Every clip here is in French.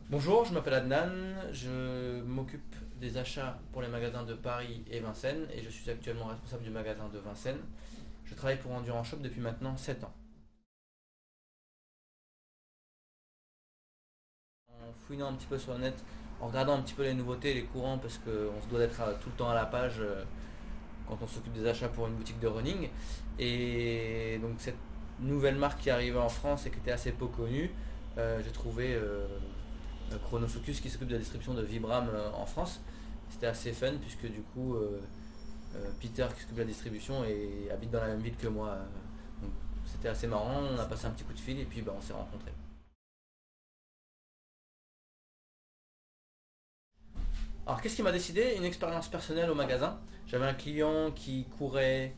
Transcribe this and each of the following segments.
Bonjour, je m'appelle Adnan, je m'occupe des achats pour les magasins de Paris et Vincennes et je suis actuellement responsable du magasin de Vincennes. Je travaille pour Endurance Shop depuis maintenant 7 ans. En fouinant un petit peu sur le net, en regardant un petit peu les nouveautés, les courants, parce qu'on se doit d'être tout le temps à la page quand on s'occupe des achats pour une boutique de running. Et donc cette nouvelle marque qui est arrivée en France et qui était assez peu connue, j'ai trouvé Chronofocus qui s'occupe de la distribution de Vibram en France. C'était assez fun puisque du coup Peter qui s'occupe de la distribution et habite dans la même ville que moi. Donc c'était assez marrant, on a passé un petit coup de fil et puis on s'est rencontrés. Alors qu'est-ce qui m'a décidé? Une expérience personnelle au magasin. J'avais un client qui courait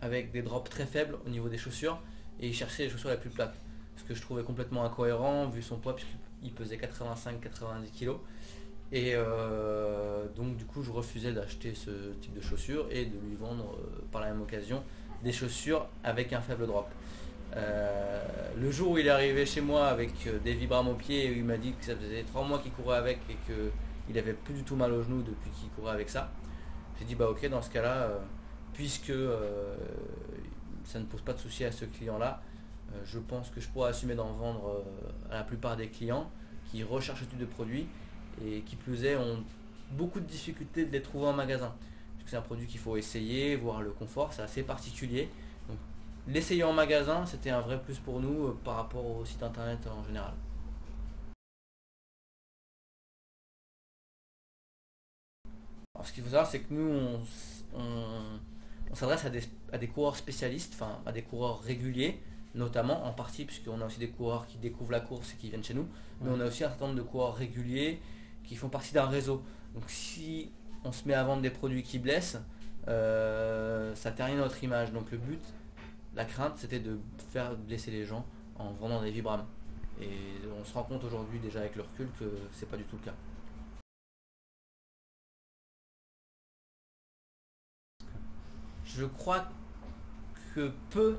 avec des drops très faibles au niveau des chaussures et il cherchait les chaussures les plus plates. Ce que je trouvais complètement incohérent vu son poids puisqu'il pesait 85-90 kg. Et donc du coup je refusais d'acheter ce type de chaussures et de lui vendre par la même occasion des chaussures avec un faible drop. Le jour où il est arrivé chez moi avec des Vibram au pied et où il m'a dit que ça faisait 3 mois qu'il courait avec et qu'il avait plus du tout mal au genou depuis qu'il courait avec ça, j'ai dit bah ok dans ce cas là puisque ça ne pose pas de souci à ce client là, je pense que je pourrais assumer d'en vendre à la plupart des clients qui recherchent ce type de produit et qui plus est ont beaucoup de difficultés de les trouver en magasin. Parce que c'est un produit qu'il faut essayer, voir le confort, c'est assez particulier. Donc l'essayer en magasin, c'était un vrai plus pour nous par rapport au site internet en général. Alors ce qu'il faut savoir, c'est que nous, on s'adresse à des coureurs spécialistes, enfin à des coureurs réguliers, notamment en partie, puisqu'on a aussi des coureurs qui découvrent la course et qui viennent chez nous, mais on a aussi un certain nombre de coureurs réguliers qui font partie d'un réseau. Donc si on se met à vendre des produits qui blessent, ça ternit notre image. Donc le but, la crainte, c'était de faire blesser les gens en vendant des Vibram. Et on se rend compte aujourd'hui déjà avec le recul que c'est pas du tout le cas. Je crois que peu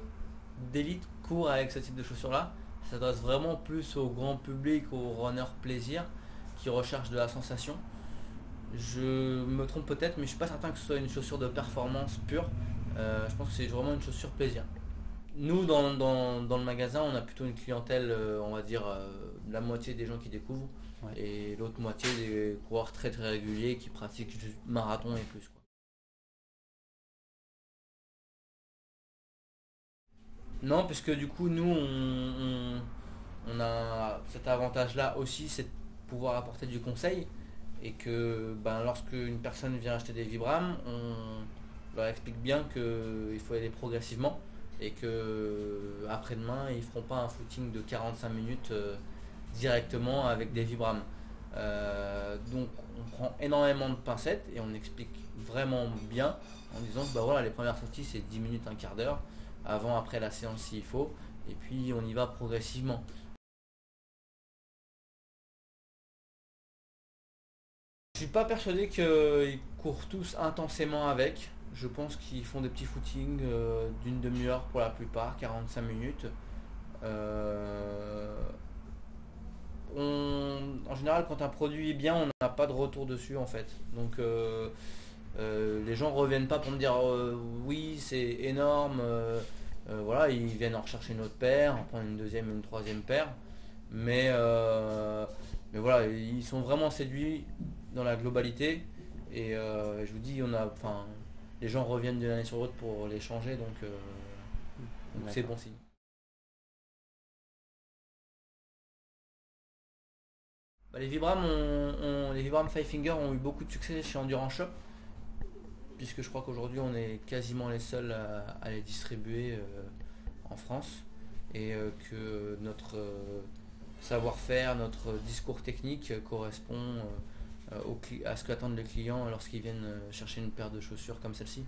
d'élite courent avec ce type de chaussures-là. Ça s'adresse vraiment plus au grand public, aux runners plaisir qui recherchent de la sensation. Je me trompe peut-être, mais je suis pas certain que ce soit une chaussure de performance pure. Je pense que c'est vraiment une chaussure plaisir. Nous, dans le magasin, on a plutôt une clientèle, on va dire, la moitié des gens qui découvrent Ouais. et l'autre moitié des coureurs très très réguliers qui pratiquent du marathon et plus, quoi. Non, puisque du coup, nous, on a cet avantage-là aussi, c'est de pouvoir apporter du conseil et que lorsque une personne vient acheter des Vibram, on leur explique bien qu'il faut aller progressivement et que après-demain, ils ne feront pas un footing de 45 minutes directement avec des Vibram. Donc on prend énormément de pincettes et on explique vraiment bien en disant que voilà, les premières sorties c'est 10 minutes, un quart d'heure, avant, après la séance s'il faut, et puis on y va progressivement. Je suis pas persuadé qu'ils courent tous intensément avec. Je pense qu'ils font des petits footings d'une demi-heure pour la plupart, 45 minutes. Euh, en général, quand un produit est bien, on n'a pas de retour dessus en fait. Donc les gens reviennent pas pour me dire oui, c'est énorme. Voilà, ils viennent en rechercher une autre paire, en prendre une deuxième, une troisième paire. Mais, euh, mais voilà, ils sont vraiment séduits dans la globalité. Et je vous dis, les gens reviennent d'une année sur l'autre pour les changer, donc c'est D'accord. bon signe. Les Vibram, les Vibram Five Finger ont eu beaucoup de succès chez Endurance Shop, puisque je crois qu'aujourd'hui on est quasiment les seuls à les distribuer en France, et que notre savoir-faire, notre discours technique correspond à ce qu'attendent les clients lorsqu'ils viennent chercher une paire de chaussures comme celle-ci.